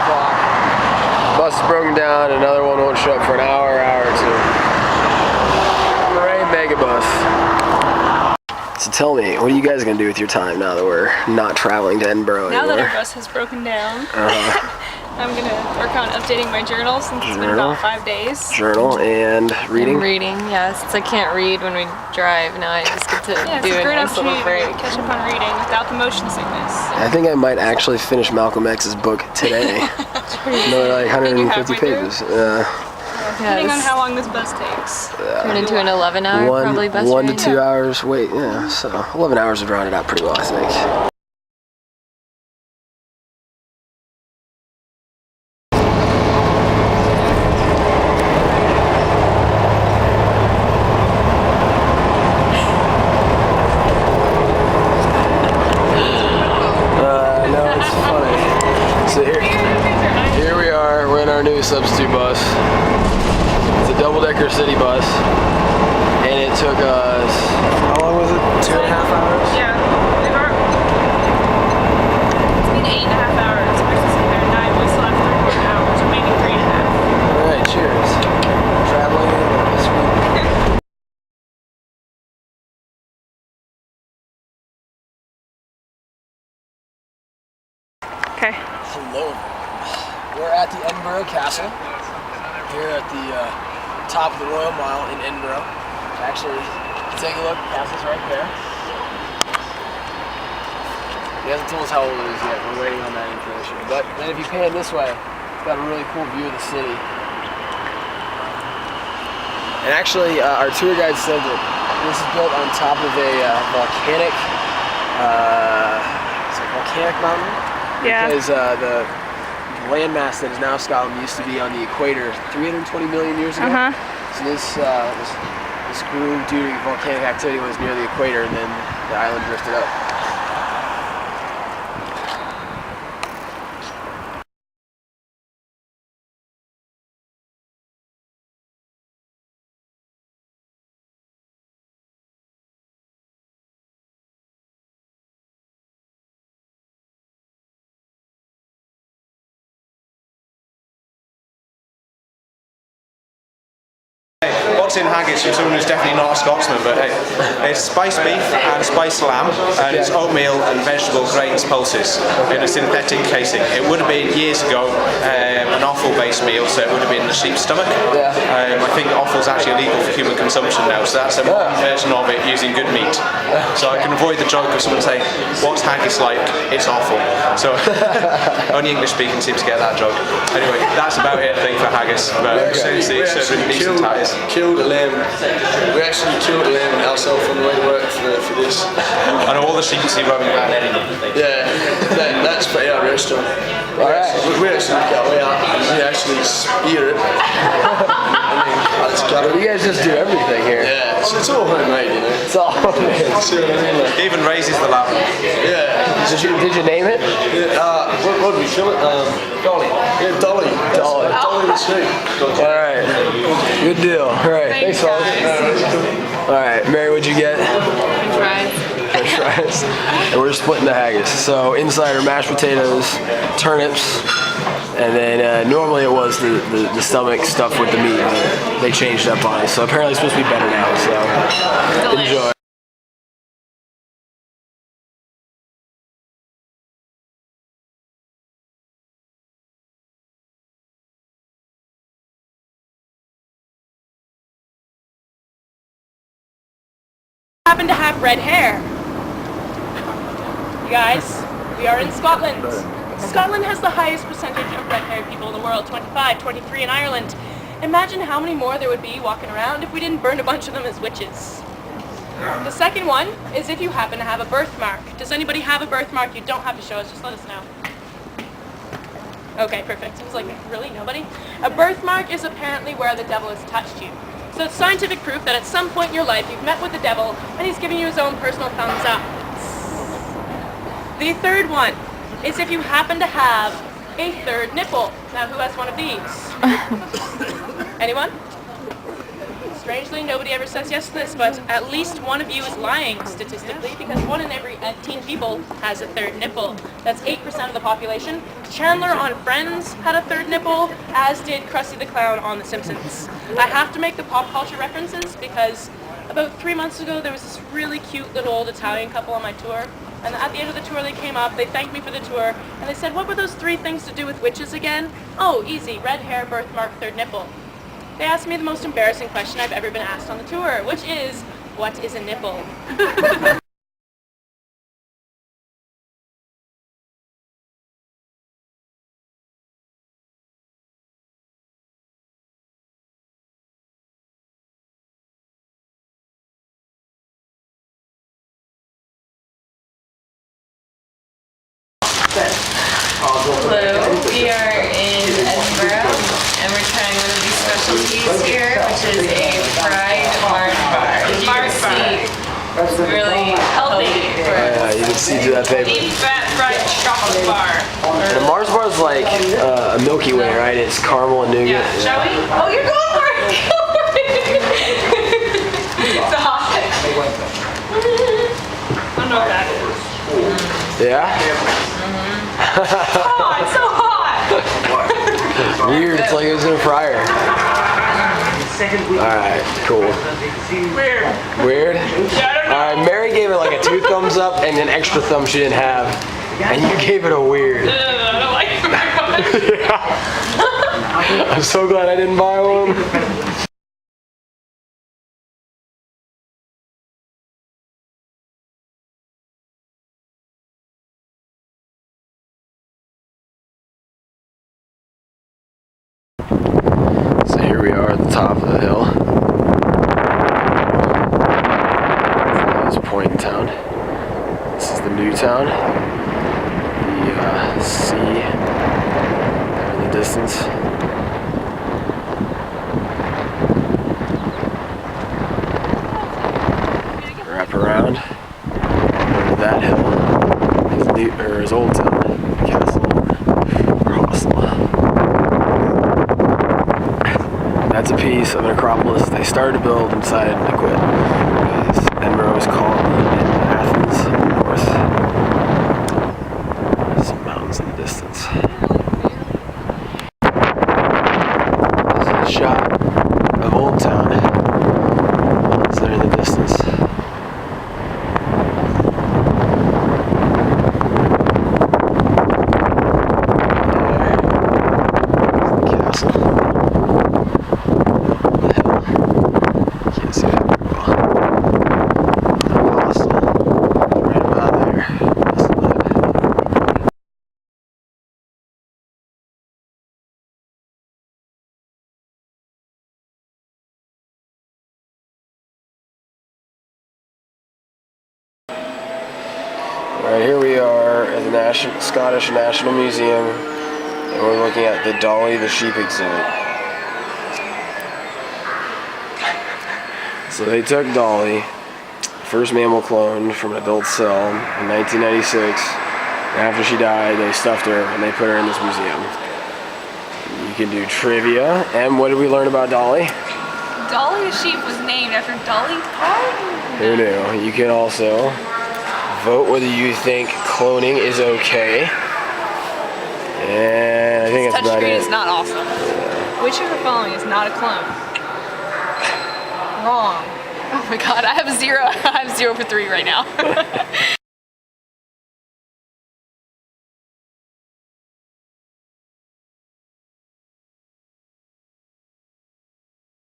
o'clock. Bus is broken down, another one won't show up for an hour or two. Great megabus. So tell me, what are you guys gonna do with your time now that we're not traveling to Edinburgh anymore? Now that our bus has broken down, I'm gonna work on updating my journal since it's been about 5 days. Journal and reading? And reading, yeah, since I can't read when we drive, now I just get to do a nice little break. Catch up on reading without the motion sickness. I think I might actually finish Malcolm X's book today. Another like 150 pages. Depending on how long this bus takes. Turn into an 11-hour probably bus ride. 1 to 2 hours wait, yeah, so 11 hours would round it out pretty well, I think. Substitute bus. It's a double-decker city bus, and it took us, how long was it? 2.5 hours? Yeah, it's been 8.5 hours. We're supposed to be there at 9, we still have 3 more hours, or maybe 3.5. Alright, cheers. Traveling this week. Okay. Hello. We're at the Edinburgh Castle, here at the top of the Royal Mile in Edinburgh. Actually, take a look, the castle's right there. He hasn't told us how old it is yet, we're waiting on that information. But then if you pan this way, it's got a really cool view of the city. And actually, our tour guide said that this is built on top of a volcanic mountain. Yeah. Because the landmass that is now Scotland used to be on the equator 320 million years ago. So this grew due to volcanic activity when it was near the equator, and then the island drifted up. What's in haggis from someone who's definitely not a Scotsman, but hey, it's spiced beef and spiced lamb, and it's oatmeal and vegetable grains pulses in a synthetic casing. It would have been years ago an offal-based meal, so it would have been the sheep's stomach. I think offal's actually illegal for human consumption now, so that's a modern version of it using good meat. So I can avoid the joke of someone saying, "What's haggis like?" It's awful. So only English speaking seems to get that joke. Anyway, that's about it, I think, for haggis. But seriously, it's served in decent ties. Killed a lamb. We actually killed a lamb ourselves on the way to work for this. I know all the sheep you see roaming around Edinburgh. Yeah, that's for our restaurant. We actually go out and we actually spear it. You guys just do everything here. Yeah, it's all homemade, you know. It's all homemade. It even raises the lamb. Yeah. Did you name it? What did we kill it? Dolly. Yeah, Dolly. Dolly the sheep. Alright. Good deal. Alright. Thanks, folks. Alright, Mary, what'd you get? French fries. And we're splitting the haggis. So inside are mashed potatoes, turnips, and then normally it was the stomach stuffed with the meat, but they changed up on it. So apparently it's supposed to be better now, so enjoy. Happen to have red hair. You guys, we are in Scotland. Scotland has the highest percentage of red-haired people in the world, 25, 23 in Ireland. Imagine how many more there would be walking around if we didn't burn a bunch of them as witches. The second one is if you happen to have a birthmark. Does anybody have a birthmark? You don't have to show us, just let us know. Okay, perfect. It was like, really, nobody? A birthmark is apparently where the devil has touched you. So it's scientific proof that at some point in your life you've met with the devil and he's giving you his own personal thumbs up. The third one is if you happen to have a third nipple. Now who has one of these? Anyone? Strangely, nobody ever says yes to this, but at least one of you is lying statistically, because 1 in every 18 people has a third nipple. That's 8% of the population. Chandler on Friends had a third nipple, as did Krusty the Clown on The Simpsons. I have to make the pop culture references because about 3 months ago there was this really cute little old Italian couple on my tour, and at the end of the tour they came up, they thanked me for the tour, and they said, what were those 3 things to do with witches again? Oh, easy, red hair, birthmark, third nipple. They asked me the most embarrassing question I've ever been asked on the tour, which is, what is a nipple? Hello, we are in Edinburgh and we're trying one of these specialties here, which is a fried Mars bar. As you can see, it's really healthy for You can see through that paper. deep fat fried chocolate bar. And a Mars bar is like a Milky Way, right? It's caramel and nougat. Yeah, shall we? Oh, you're going for it! Go for it! It's a hot thing. I don't know what that is. Yeah? Oh, it's so hot! Weird, it's like it was in a fryer. Alright, cool. Weird. Weird? Yeah, I don't know. Alright, Mary gave it like a 2 thumbs up and an extra thumb she didn't have. And you gave it a weird. I don't like it very much. Yeah. I'm so glad I didn't buy one. So here we are at the top of the hill. There's a point in town. This is the new town. The sea there in the distance. Wrap around over that hill. His old town, castle or hostel. That's a piece of an acropolis they started to build and decided to quit. Because Edinburgh was called Athens in the north. There's some mountains in the distance. This is a shot of Old Town. It's there in the distance. Alright, here we are at the Scottish National Museum, and we're looking at the Dolly the Sheep exhibit. So they took Dolly, first mammal cloned from an adult cell in 1996, and after she died they stuffed her and they put her in this museum. You can do trivia, and what did we learn about Dolly? Dolly the sheep was named after Dolly Parton. Who knew? You can also vote whether you think cloning is okay. And I think that's about it. Touchscreen is not awesome. Which of the following is not a clone? Wrong. Oh my god, I have 0 for 3 right now.